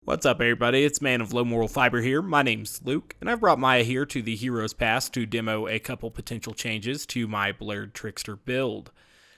What's up, everybody? It's Man of Low Moral Fiber here. My name's Luke, and I've brought Maya here to the Heroes Pass to demo a couple potential changes to my Blurred Trickster build.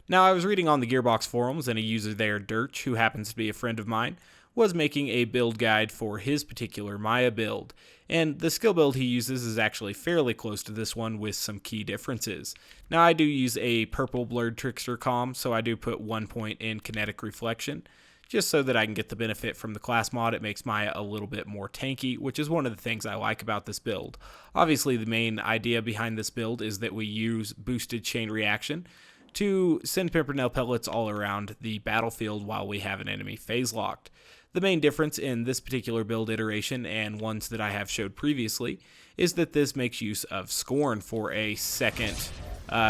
Now, I was reading on the Gearbox forums, and a user there, Dirch, who happens to be a friend of mine, was making a build guide for his particular Maya build, and the skill build he uses is actually fairly close to this one with some key differences. Now, I do use a purple Blurred Trickster comm, so I do put 1 point in kinetic reflection, just so that I can get the benefit from the class mod. It makes Maya a little bit more tanky, which is one of the things I like about this build. Obviously, the main idea behind this build is that we use boosted chain reaction to send Pimpernel pellets all around the battlefield while we have an enemy phase locked. The main difference in this particular build iteration and ones that I have showed previously is that this makes use of Scorn for a second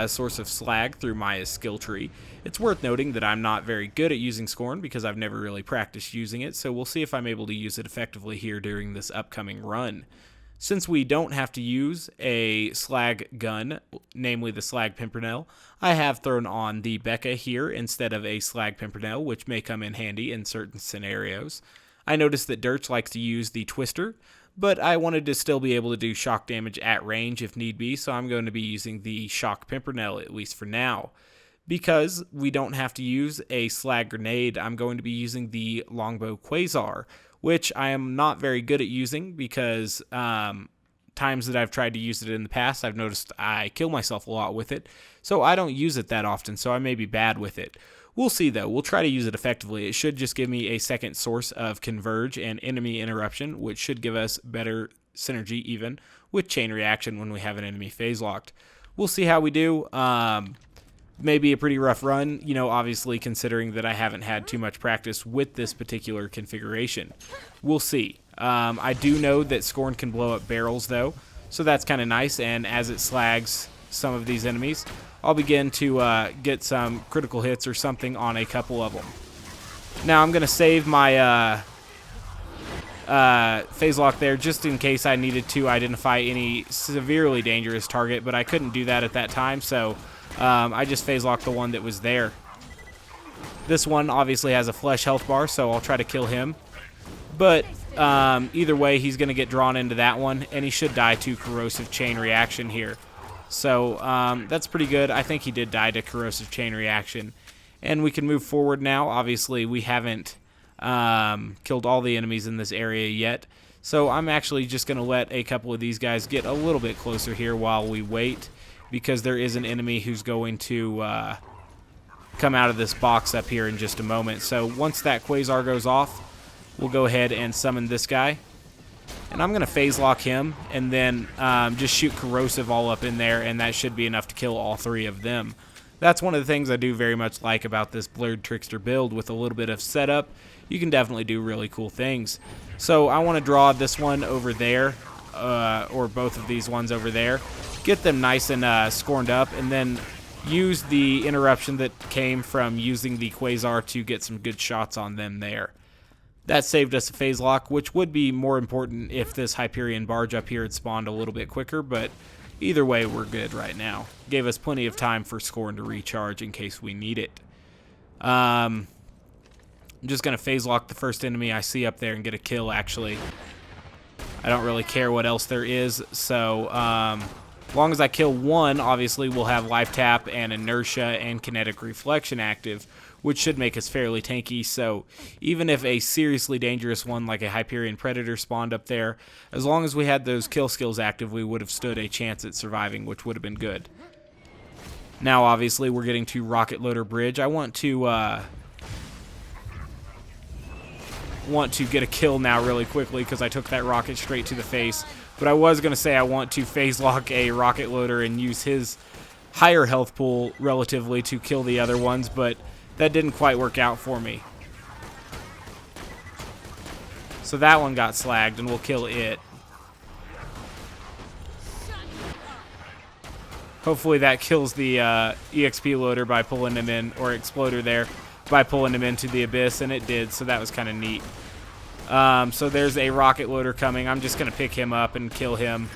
source of slag through Maya's skill tree. It's worth noting that I'm not very good at using Scorn because I've never really practiced using it, so we'll see if I'm able to use it effectively here during this upcoming run. Since we don't have to use a slag gun, namely the slag pimpernel, I have thrown on the Becca here instead of a slag pimpernel, which may come in handy in certain scenarios. I noticed that Dirch likes to use the twister, but I wanted to still be able to do shock damage at range if need be, so I'm going to be using the shock pimpernel, at least for now. Because we don't have to use a slag grenade, I'm going to be using the longbow quasar, which I am not very good at using because times that I've tried to use it in the past, I've noticed I kill myself a lot with it, so I don't use it that often, so I may be bad with it. We'll see, though. We'll try to use it effectively. It should just give me a second source of converge and enemy interruption, which should give us better synergy even with chain reaction when we have an enemy phase locked. We'll see how we do. Maybe a pretty rough run, obviously considering that I haven't had too much practice with this particular configuration. We'll see. I do know that Scorn can blow up barrels, though, so that's kind of nice, and as it slags some of these enemies, I'll begin to get some critical hits or something on a couple of them. Now, I'm going to save my phase lock there just in case I needed to identify any severely dangerous target, but I couldn't do that at that time, so I just phase locked the one that was there. This one obviously has a flesh health bar, so I'll try to kill him. But either way, he's going to get drawn into that one, and he should die to corrosive chain reaction here. So that's pretty good. I think he did die to corrosive chain reaction. And we can move forward now. Obviously, we haven't killed all the enemies in this area yet. So I'm actually just going to let a couple of these guys get a little bit closer here while we wait, because there is an enemy who's going to come out of this box up here in just a moment. So once that quasar goes off, we'll go ahead and summon this guy. And I'm going to phase lock him and then just shoot corrosive all up in there, and that should be enough to kill all three of them. That's one of the things I do very much like about this Blurred Trickster build. With a little bit of setup, you can definitely do really cool things. So I want to draw this one over there, or both of these ones over there. Get them nice and scorned up, and then use the interruption that came from using the quasar to get some good shots on them there. That saved us a phase lock, which would be more important if this Hyperion barge up here had spawned a little bit quicker, but either way, we're good right now. Gave us plenty of time for Scorn to recharge in case we need it. I'm just going to phase lock the first enemy I see up there and get a kill, actually. I don't really care what else there is, so as long as I kill one, obviously we'll have life tap and inertia and kinetic reflection active, which should make us fairly tanky. So even if a seriously dangerous one like a Hyperion Predator spawned up there, as long as we had those kill skills active, we would have stood a chance at surviving, which would have been good. Now, obviously, we're getting to Rocket Loader Bridge. I want to get a kill now really quickly because I took that rocket straight to the face. But I was going to say I want to phase lock a rocket loader and use his higher health pool relatively to kill the other ones, but that didn't quite work out for me. So that one got slagged, and we'll kill it. Hopefully that kills the EXP loader by pulling him in, or exploder there, by pulling him into the abyss, and it did, so that was kind of neat. So there's a rocket loader coming. I'm just going to pick him up and kill him.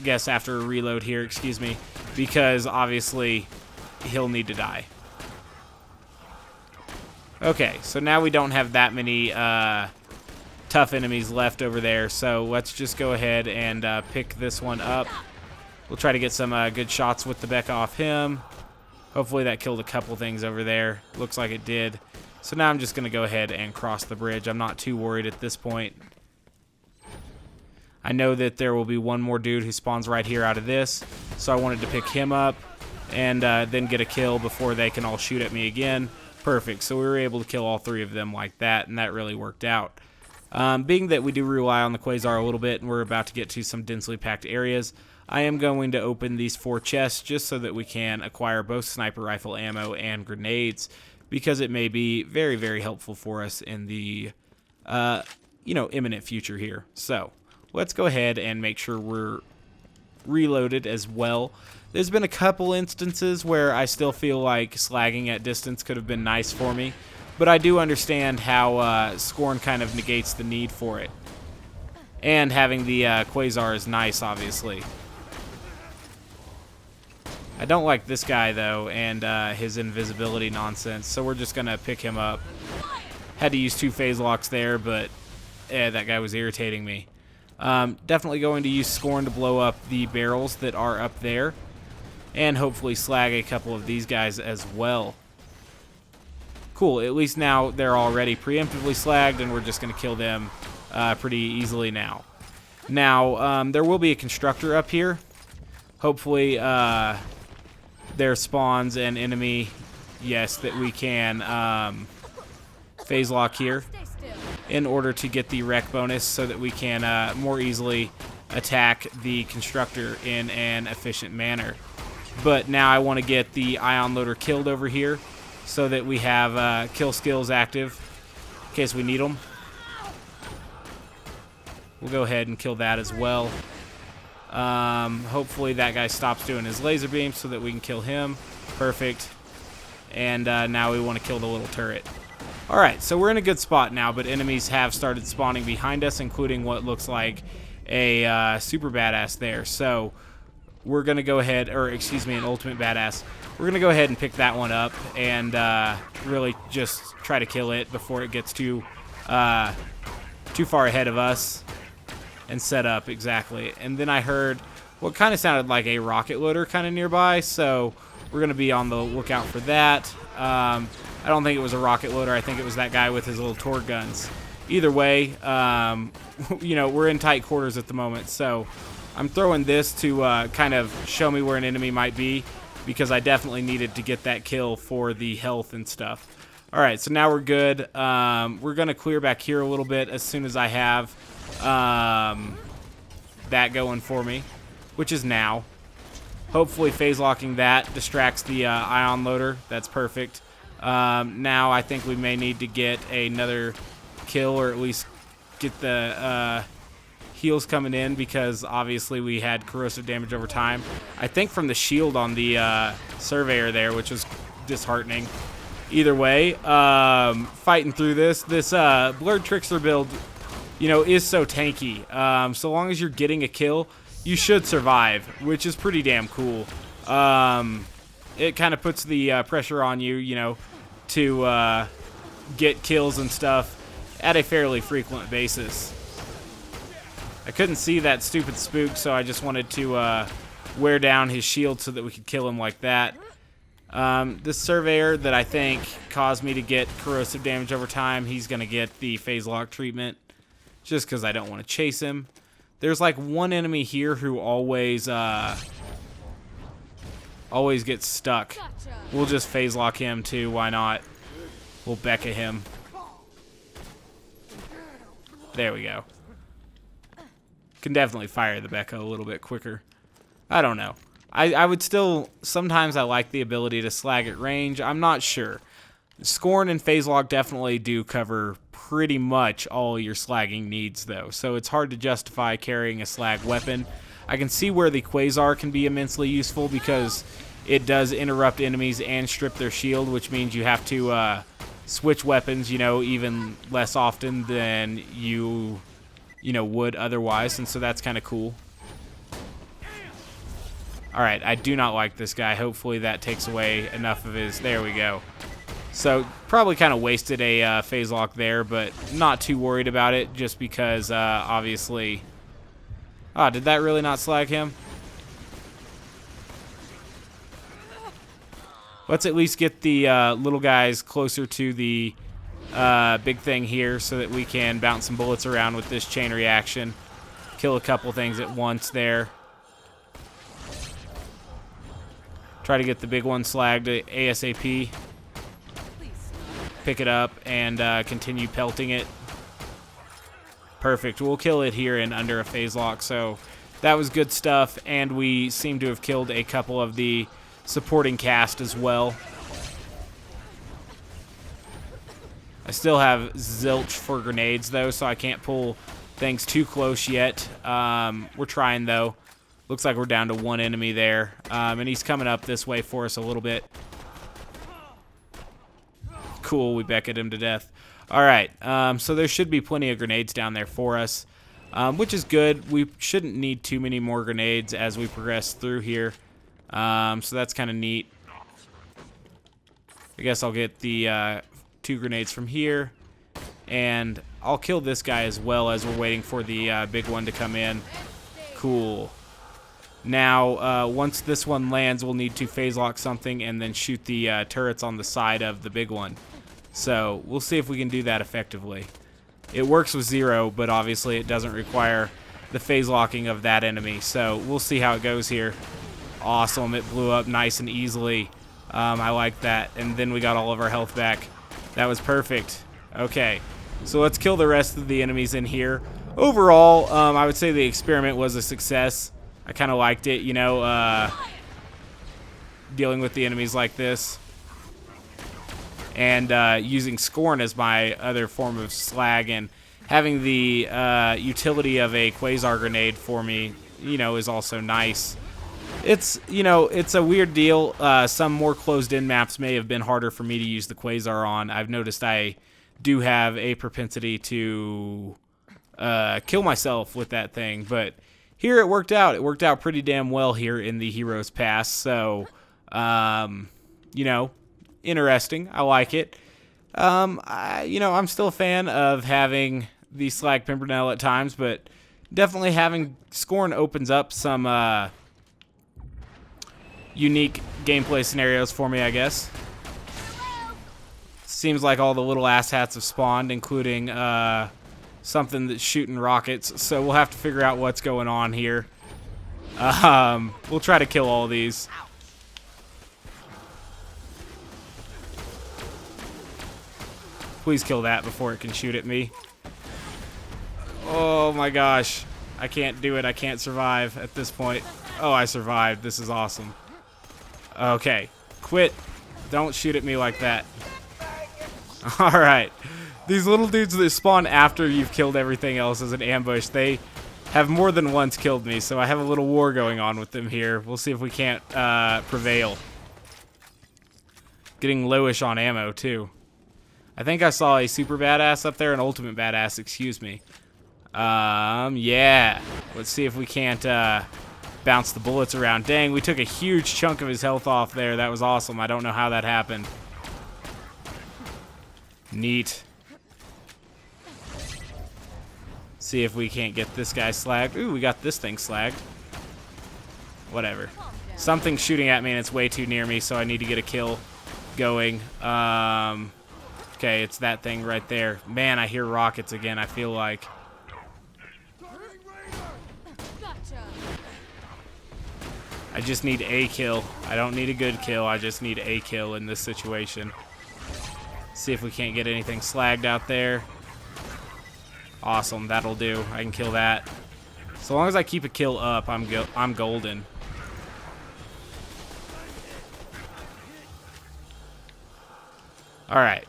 Guess after a reload here, excuse me, because obviously he'll need to die. Okay, so now we don't have that many tough enemies left over there. So let's just go ahead and pick this one up. We'll try to get some good shots with the Becca off him. Hopefully that killed a couple things over there. Looks like it did. So now I'm just going to go ahead and cross the bridge. I'm not too worried at this point. I know that there will be one more dude who spawns right here out of this. So I wanted to pick him up and then get a kill before they can all shoot at me again. Perfect. So we were able to kill all three of them like that, and that really worked out. Being that we do rely on the Quasar a little bit, and we're about to get to some densely packed areas, I am going to open these 4 chests just so that we can acquire both sniper rifle ammo and grenades, because it may be very, very helpful for us in the, imminent future here. So let's go ahead and make sure we're reloaded as well. There's been a couple instances where I still feel like slagging at distance could have been nice for me, but I do understand how Scorn kind of negates the need for it. And having the Quasar is nice, obviously. I don't like this guy, though, and his invisibility nonsense, so we're just going to pick him up. Had to use 2 phase locks there, but that guy was irritating me. Definitely going to use Scorn to blow up the barrels that are up there, and hopefully slag a couple of these guys as well. Cool, at least now they're already preemptively slagged, and we're just going to kill them pretty easily now. Now, there will be a constructor up here. Hopefully, there spawns an enemy, yes, that we can phase lock here in order to get the wreck bonus so that we can more easily attack the constructor in an efficient manner. But now I want to get the ion loader killed over here so that we have kill skills active in case we need them. We'll go ahead and kill that as well. Hopefully that guy stops doing his laser beam so that we can kill him. Perfect. And now we want to kill the little turret. Alright, so we're in a good spot now, but enemies have started spawning behind us, including what looks like a super badass there. So we're going to go ahead, or excuse me, an ultimate badass. We're going to go ahead and pick that one up and really just try to kill it before it gets too far ahead of us and set up exactly. And then I heard what kind of sounded like a rocket loader kind of nearby, so we're going to be on the lookout for that. I don't think it was a rocket loader. I think it was that guy with his little torque guns. Either way, we're in tight quarters at the moment, so I'm throwing this to kind of show me where an enemy might be, because I definitely needed to get that kill for the health and stuff. Alright, so now we're good. We're going to clear back here a little bit as soon as I have that going for me, which is now. Hopefully phase locking that distracts the ion loader. That's perfect. Now I think we may need to get another kill, or at least get the heals coming in, because obviously we had corrosive damage over time. I think from the shield on the surveyor there, which was disheartening. Either way, fighting through this Blurred Trickster build, is so tanky. So long as you're getting a kill, you should survive, which is pretty damn cool. It kind of puts the pressure on you, to get kills and stuff at a fairly frequent basis. I couldn't see that stupid spook, so I just wanted to wear down his shield so that we could kill him like that. This surveyor that I think caused me to get corrosive damage over time, he's going to get the phase lock treatment just because I don't want to chase him. There's like one enemy here who always gets stuck. We'll just phase lock him too, why not? We'll Becca him. There we go. Can definitely fire the Becca a little bit quicker. I don't know. I would still, sometimes I like the ability to slag at range. I'm not sure. Scorn and phase lock definitely do cover pretty much all your slagging needs, though. So it's hard to justify carrying a slag weapon. I can see where the Quasar can be immensely useful, because it does interrupt enemies and strip their shield, which means you have to switch weapons, even less often than you would otherwise, and so that's kind of cool. Alright, I do not like this guy. Hopefully that takes away enough of his... There we go. So probably kind of wasted a phase lock there, but not too worried about it just because obviously... Ah, did that really not slag him? Let's at least get the little guys closer to the big thing here so that we can bounce some bullets around with this chain reaction. Kill a couple things at once there. Try to get the big one slagged ASAP. Pick it up and continue pelting it. Perfect. We'll kill it here in under a phase lock. So that was good stuff, and we seem to have killed a couple of the supporting cast as well. I still have zilch for grenades though, so I can't pull things too close yet. We're trying though. Looks like we're down to one enemy there, and he's coming up this way for us a little bit. Cool, we becketed him to death. All right, so there should be plenty of grenades down there for us, which is good. We shouldn't need too many more grenades as we progress through here. So that's kind of neat. I guess I'll get the 2 grenades from here, and I'll kill this guy as well as we're waiting for the big one to come in. Cool. Now, once this one lands, we'll need to phase lock something and then shoot the turrets on the side of the big one. So we'll see if we can do that effectively. It works with 0, but obviously it doesn't require the phase locking of that enemy. So we'll see how it goes here. Awesome, it blew up nice and easily. I like that. And then we got all of our health back. That was perfect. Okay, so let's kill the rest of the enemies in here. Overall, I would say the experiment was a success. I kind of liked it, you know, dealing with the enemies like this. And using Scorn as my other form of slag, and having the utility of a Quasar grenade for me, you know, is also nice. It's, you know, it's a weird deal. Some more closed-in maps may have been harder for me to use the Quasar on. I've noticed I do have a propensity to kill myself with that thing, but here it worked out. It worked out pretty damn well here in the Heroes Pass, so, you know, interesting. I like it. You know, I'm still a fan of having the Slag Pimpernel at times, but definitely having Scorn opens up some unique gameplay scenarios for me, I guess. Seems like all the little asshats have spawned, including something that's shooting rockets, so we'll have to figure out what's going on here. We'll try to kill all these. Please kill that before it can shoot at me. Oh my gosh. I can't do it. I can't survive at this point. Oh, I survived. This is awesome. Okay. Quit. Don't shoot at me like that. Alright. These little dudes that spawn after you've killed everything else as an ambush, they have more than once killed me, so I have a little war going on with them here. We'll see if we can't prevail. Getting lowish on ammo, too. I think I saw a super badass up there, an ultimate badass, excuse me. Yeah. Let's see if we can't bounce the bullets around. Dang, we took a huge chunk of his health off there. That was awesome. I don't know how that happened. Neat. See if we can't get this guy slagged. Ooh, we got this thing slagged. Whatever. Something's shooting at me and it's way too near me, so I need to get a kill going. Okay, it's that thing right there. Man, I hear rockets again, I feel like. I just need a kill. I don't need a good kill. I just need a kill in this situation. See if we can't get anything slagged out there. Awesome, that'll do. I can kill that. So long as I keep a kill up, I'm golden. All right.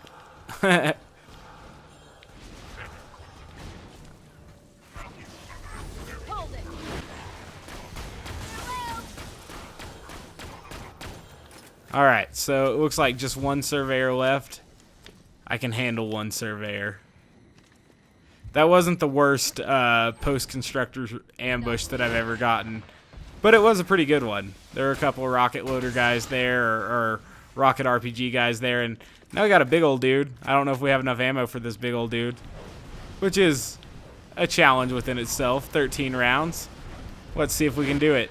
All right, so it looks like just one surveyor left. I can handle one surveyor. That wasn't the worst post-constructor ambush that I've ever gotten, but it was a pretty good one. There were a couple of rocket loader guys there, or rocket RPG guys there. And now we got a big old dude. I don't know if we have enough ammo for this big old dude, which is a challenge within itself. 13 rounds. Let's see if we can do it.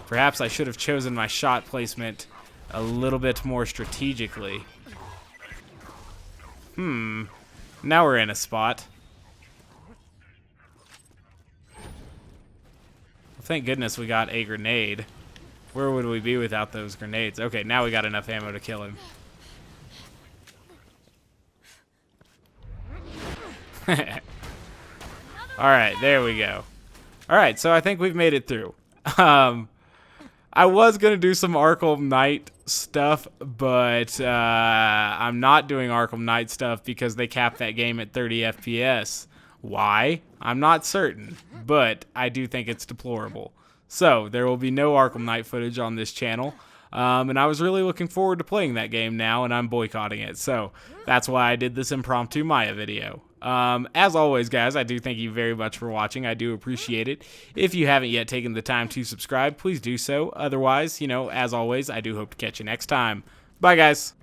Perhaps I should have chosen my shot placement a little bit more strategically. Now we're in a spot. Well, thank goodness we got a grenade. Where would we be without those grenades? Okay, now we got enough ammo to kill him. Alright, there we go. Alright, so I think we've made it through. I was going to do some Arkham Knight stuff, but I'm not doing Arkham Knight stuff because they capped that game at 30 FPS. Why? I'm not certain, but I do think it's deplorable. So, there will be no Arkham Knight footage on this channel, and I was really looking forward to playing that game now, and I'm boycotting it. So, that's why I did this impromptu Maya video. As always, guys, I do thank you very much for watching. I do appreciate it. If you haven't yet taken the time to subscribe, please do so. Otherwise, as always, I do hope to catch you next time. Bye, guys.